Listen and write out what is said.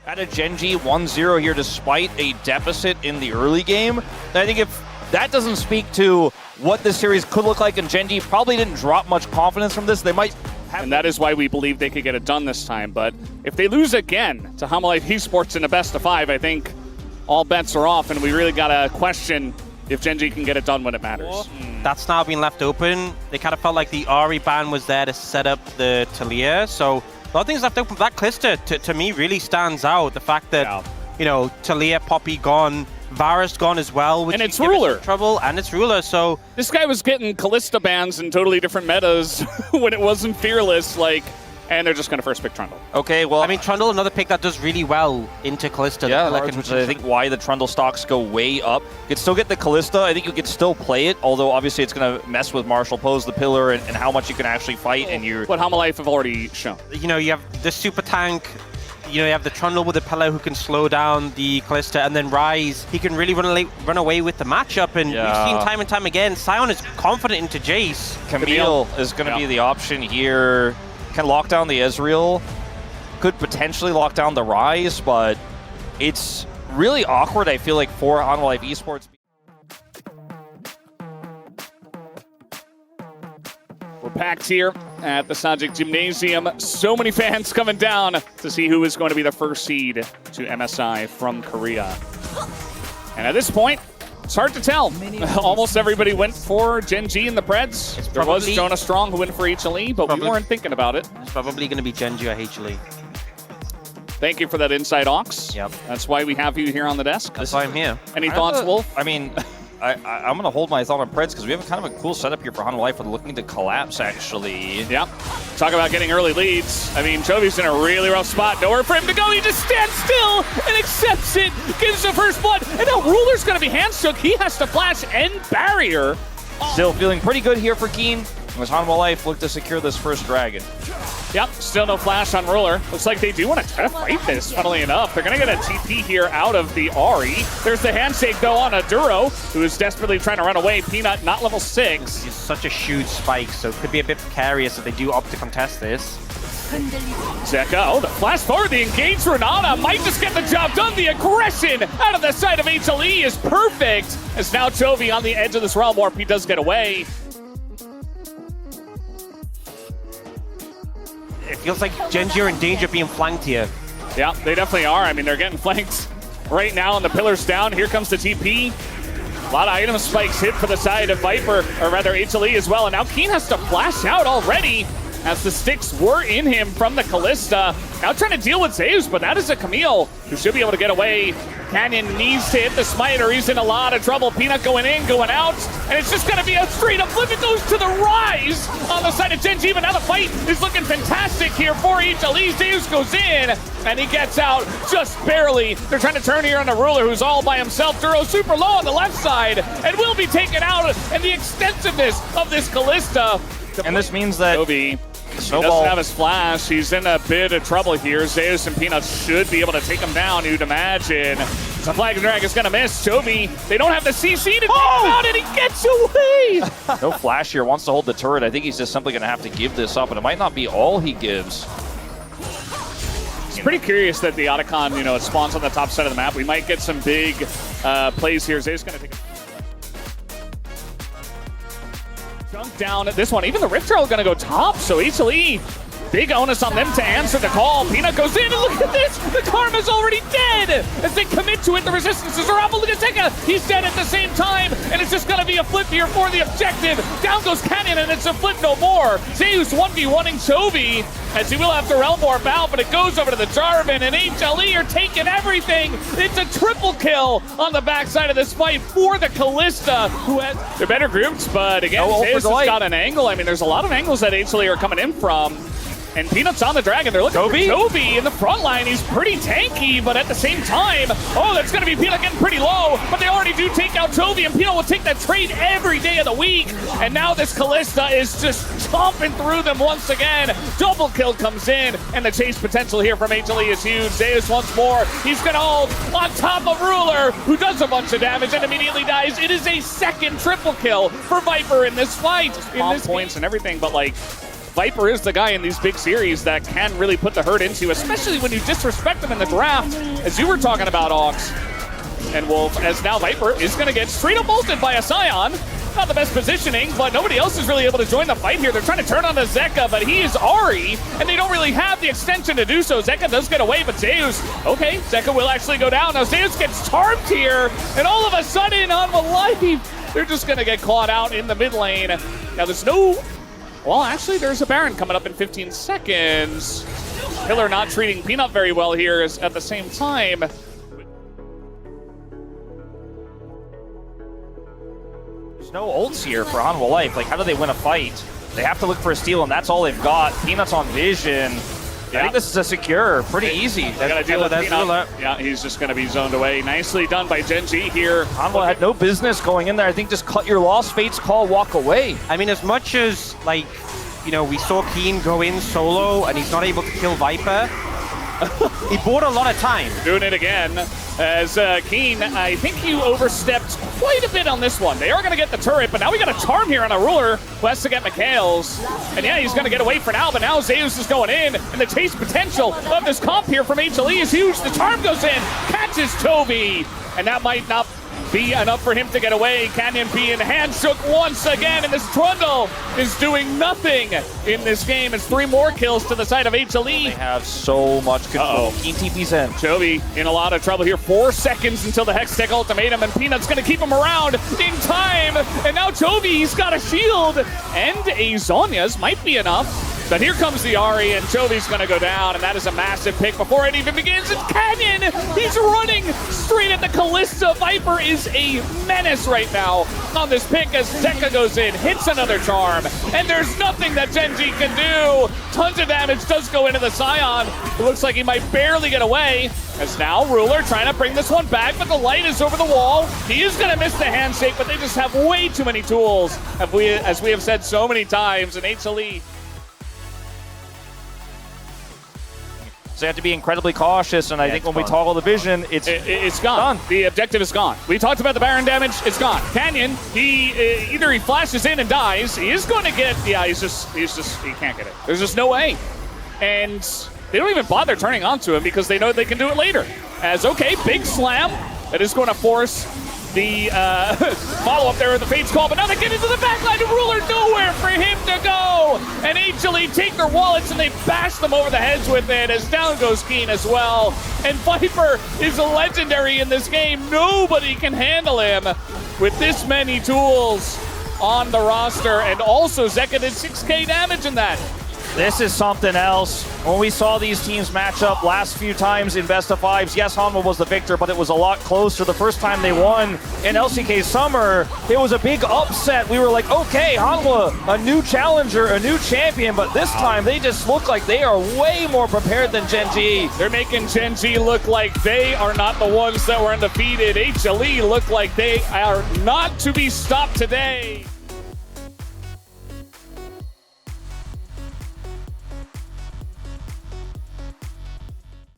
At a Genji 1-0 here despite a deficit in the early game. And I think if that doesn't speak to what this series could look like, and Genji probably didn't drop much confidence from this, they might have... And that is why we believe they could get it done this time. But if they lose again to Hamalife Esports in a best of 5, I think all bets are off, and we really got to question if Genji can get it done when it matters. That's now been left open. They kind of felt like the Ahri ban was there to set up the Talia, so a lot of things left open. That Kalista, to me, really stands out. The fact that, you know, Talia, Poppy gone, Varus gone as well. Which and it's Ruler. Trouble, and it's Ruler, so... This guy was getting Kalista bans in totally different metas when it wasn't Fearless, like... And they're just going to first pick Trundle. Okay, well... I mean, Trundle, another pick that does really well into Kalista. Yeah, which is, I think, why the Trundle stocks go way up. You could still get the Kalista. I think you could still play it, although obviously it's going to mess with Marshall Pose, the pillar, and how much you can actually fight. And you're... What Hamalife have already shown. You know, you have the super tank, you know, you have the Trundle with the pillar who can slow down the Kalista, and then Ryze, he can really run away with the matchup. And we've seen time and time again, Sion is confident into Jace. Camille is going to be the option here. Can lock down the Ezreal, could potentially lock down the Ryze, but it's really awkward, I feel like, for Hamalife Esports. We're packed here at the Sajik Gymnasium. So many fans coming down to see who is going to be the first seed to MSI from Korea. And at this point, it's hard to tell. Almost everybody went for Gen G in the Preds. There was Jonah Strong who went for HLE, but we weren't thinking about it. It's probably going to be Gen G or HLE. Thank you for that inside Ox. Yep. That's why we have you here on the desk. That's why I'm here. Any thoughts, Wolf? I mean, I'm going to hold my thought on Preds because we have kind of a cool setup here for Hamalife. We're looking to collapse, actually. Yep. Talk about getting early leads. I mean, Chovy's in a really rough spot. Nowhere for him to go. He just stands still and accepts it. Gives the first blood. And now Ruler's going to be handshook. He has to flash end barrier. Still feeling pretty good here for Keen. As Hamalife look to secure this first dragon. Yep, still no flash on Ruler. Looks like they do want to try to fight this, funnily enough. They're going to get a TP here out of the Ahri. There's the handshake, though, on Aduro, who is desperately trying to run away. Peanut, not level 6. He's such a huge spike, so it could be a bit precarious if they do opt to contest this. Zeka, the flash forward, the engaged Renata might just get the job done. The aggression out of the side of HLE is perfect. As now Chovy on the edge of this realm warp, he does get away. It feels like Genji are in danger of being flanked here. Yeah, they definitely are. I mean, they're getting flanked right now, and the pillar's down. Here comes the TP. A lot of item spikes hit for the side of Viper, or rather HLE as well. And now Keen has to flash out already as the sticks were in him from the Kalista. Now trying to deal with Zeus, but that is a Camille who should be able to get away. Canyon needs to hit the smite or he's in a lot of trouble. Peanut going in, going out, and it's just going to be a straight up flip. It goes to the Ryze on the side of Genji, but now the fight is looking fantastic here for HLE. Zeus goes in, and he gets out just barely. They're trying to turn here on the Ruler, who's all by himself. Duro super low on the left side, and will be taken out, and the extensiveness of this Kalista. And this means that Chovy, he doesn't have his flash. He's in a bit of trouble here. Zeus and Peanut should be able to take him down, you'd imagine. The Flag Drag is going to miss. Chovy, they don't have the CC to take him out, and he gets away! No flash here, wants to hold the turret. I think he's just simply going to have to give this up, and it might not be all he gives. It's pretty curious that the Otacon, you know, it spawns on the top side of the map. We might get some big plays here. Zeus going to take a chunk down this one. Even the Rift Trail going to go top, so HLE, big onus on them to answer the call. Peanut goes in, and look at this! The Karma's already dead! As they commit to it, the resistances are up. Look at Zeka! He's dead at the same time, and it's just gonna be a flip here for the objective. Down goes Canyon, and it's a flip no more. Zeus 1v1ing Chovy, as he will have to realm warp out, but it goes over to the Jarvan, and HLE are taking everything. It's a triple kill on the backside of this fight for the Kalista, who has... They're better groups, but again, Zeus has got an angle. I mean, there's a lot of angles that HLE are coming in from. And Peanut's on the Dragon. They're looking for Chovy in the front line. He's pretty tanky, but at the same time, oh, that's going to be Peanut getting pretty low, but they already do take out Chovy, and Peanut will take that trade every day of the week. And now this Kalista is just chomping through them once again. Double kill comes in, and the chase potential here from HLE is huge. Zeus once more. He's going to hold on top of Ruler, who does a bunch of damage and immediately dies. It is a second triple kill for Viper in this fight. Points and everything, but like, Viper is the guy in these big series that can really put the hurt into, especially when you disrespect him in the draft, as you were talking about, Aux. And Wolf, as now Viper is going to get straight up ulted by a Scion. Not the best positioning, but nobody else is really able to join the fight here. They're trying to turn on to Zeka, but he is Ahri, and they don't really have the extension to do so. Zeka does get away, but Zeus, okay, Zeka will actually go down. Now Zeus gets tarped here, and all of a sudden, on the life, they're just going to get caught out in the mid lane. Now there's no... Well, actually, there's a Baron coming up in 15 seconds. Pillar not treating Peanut very well here at the same time. There's no ults here for Hanwha Life. Like, how do they win a fight? They have to look for a steal, and that's all they've got. Peanut's on vision. I think this is a secure, pretty easy. They're going to deal with Peanut. Yeah, he's just going to be zoned away. Nicely done by Gen G here. Hanwha had no business going in there. I think just cut your loss, Fate's call, walk away. I mean, as much as, like, you know, we saw Keen go in solo and he's not able to kill Viper, he bought a lot of time. Doing it again. As Keen, I think you overstepped quite a bit on this one. They are going to get the turret, but now we got a Charm here on a Ruler who has to get Mikhail's. And yeah, he's going to get away for now, but now Zeus is going in, and the chase potential of this comp here from HLE is huge. The Charm goes in, catches Chovy, and that might not be enough for him to get away. Canyon being handshook once again, and this Trundle is doing nothing in this game. It's 3 more kills to the side of HLE. They have so much control. Keen TP's in. Chovy in a lot of trouble here. 4 seconds until the Hextech ultimatum, and Peanut's going to keep him around in time. And now Chovy, he's got a shield, and a Zhonya's might be enough. But here comes the Ahri, and Chovy's going to go down, and that is a massive pick before it even begins. It's Canyon! He's running straight at the Kalista. Viper is a menace right now on this pick as Zeka goes in, hits another Charm, and there's nothing that Gen G can do. Tons of damage does go into the Scion. It looks like he might barely get away. As now Ruler trying to bring this one back, but the light is over the wall. He is going to miss the handshake, but they just have way too many tools, as we have said so many times in HLE. So you have to be incredibly cautious, and I think when we toggle the vision, it's gone. The objective is gone. We talked about the Baron damage, it's gone. Canyon, either he flashes in and dies, he is going to get, yeah, he can't get it. There's just no way. And they don't even bother turning onto him because they know they can do it later. As, okay, big slam, that is going to force the follow-up there with the Fate's call, but now they get into the backline to Ruler, nowhere for him to go! And HLE take their wallets and they bash them over the heads with it, as down goes Keen as well. And Viper is legendary in this game. Nobody can handle him with this many tools on the roster, and also Zeka did 6k damage in that. This is something else. When we saw these teams match up last few times in best of 5s, yes, Hanwha was the victor, but it was a lot closer. The first time they won in LCK Summer, it was a big upset. We were like, okay, Hanwha, a new challenger, a new champion, but this time they just look like they are way more prepared than Gen G. They're making Gen G look like they are not the ones that were undefeated. HLE look like they are not to be stopped today.